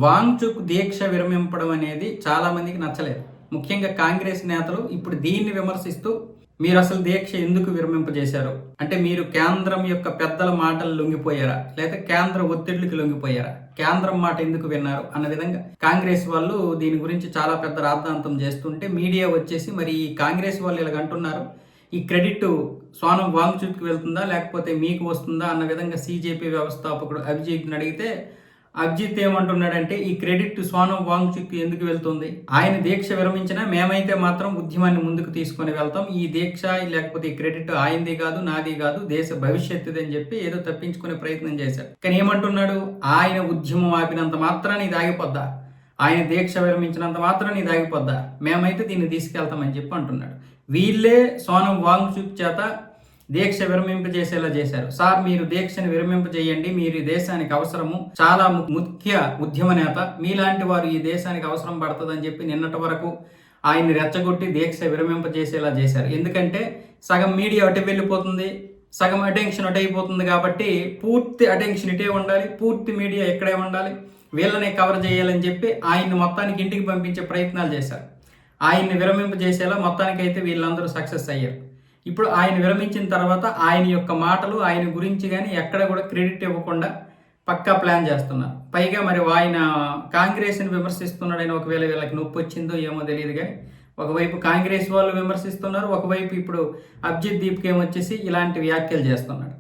వాంగ్చుక్ దీక్ష విరమింపడం అనేది చాలా మందికి నచ్చలేదు. ముఖ్యంగా కాంగ్రెస్ నేతలు ఇప్పుడు దీన్ని విమర్శిస్తూ మీరు అసలు దీక్ష ఎందుకు విరమింపజేశారు? అంటే మీరు కేంద్రం యొక్క పెద్దల మాటలు లొంగిపోయారా? లేదా కేంద్ర ఒత్తిళ్లకు లొంగిపోయారా? కేంద్రం మాట ఎందుకు విన్నారు అన్న విధంగా కాంగ్రెస్ వాళ్ళు దీని గురించి చాలా పెద్ద రాద్ధాంతం చేస్తుంటే మీడియా వచ్చేసి మరి ఈ కాంగ్రెస్ వాళ్ళు ఇలాగంటున్నారు, ఈ క్రెడిట్ సోనం వాంగ్చుక్కి వెళ్తుందా లేకపోతే మీకు వస్తుందా అన్న విధంగా సీజేపీ వ్యవస్థాపకుడు అభిజిత్ని అడిగితే అభిజిత్ ఏమంటున్నాడంటే ఈ క్రెడిట్ సోనం వాంగ్చుక్ ఎందుకు వెళ్తుంది? ఆయన దీక్ష విరమించినా మేమైతే మాత్రం ఉద్యమాన్ని ముందుకు తీసుకొని వెళ్తాం. ఈ దీక్ష లేకపోతే ఈ క్రెడిట్ ఆయనది కాదు, నాది కాదు, దేశ భవిష్యత్తుది అని చెప్పి ఏదో తప్పించుకునే ప్రయత్నం చేశాడు. కానీ ఏమంటున్నాడు? ఆయన ఉద్యమం ఆపినంత మాత్రాన్ని ఇది ఆగిపోద్దా? ఆయన దీక్ష విరమించినంత మాత్రాన్ని ఇది ఆగిపోద్దా? మేమైతే దీన్ని తీసుకెళ్తామని చెప్పి అంటున్నాడు. వీళ్ళే సోనం వాంగ్చుక్ చేత దీక్ష విరమింపజేసేలా చేశారు. సార్ మీరు దీక్షను విరమింపజేయండి, మీరు ఈ దేశానికి అవసరము, చాలా ముఖ్య ఉద్యమ నేత, మీలాంటి వారు ఈ దేశానికి అవసరం పడుతుందని చెప్పి నిన్నటి వరకు ఆయన్ని రెచ్చగొట్టి దీక్ష విరమింపజేసేలా చేశారు. ఎందుకంటే సగం మీడియా అటు వెళ్ళిపోతుంది, సగం అటెన్షన్ అటు అయిపోతుంది కాబట్టి పూర్తి అటెన్షన్ ఇటే ఉండాలి, పూర్తి మీడియా ఇక్కడే ఉండాలి, వీళ్ళనే కవర్ చేయాలని చెప్పి ఆయన్ని మొత్తానికి ఇంటికి పంపించే ప్రయత్నాలు చేశారు. ఆయన్ని విరమింపజేసేలా మొత్తానికైతే వీళ్ళందరూ సక్సెస్ అయ్యారు. ఇప్పుడు ఆయన విరమించిన తర్వాత ఆయన యొక్క మాటలు, ఆయన గురించి కానీ ఎక్కడ కూడా క్రెడిట్ ఇవ్వకుండా పక్కా ప్లాన్ చేస్తున్నారు. పైగా మరి ఆయన కాంగ్రెస్ని విమర్శిస్తున్నాడని ఒకవేళ వీళ్ళకి నొప్పి వచ్చిందో ఏమో తెలియదు. కానీ ఒకవైపు కాంగ్రెస్ వాళ్ళు విమర్శిస్తున్నారు, ఒకవైపు ఇప్పుడు అభిజిత్ దీప్కి ఏమొచ్చేసి ఇలాంటి వ్యాఖ్యలు చేస్తున్నాడు.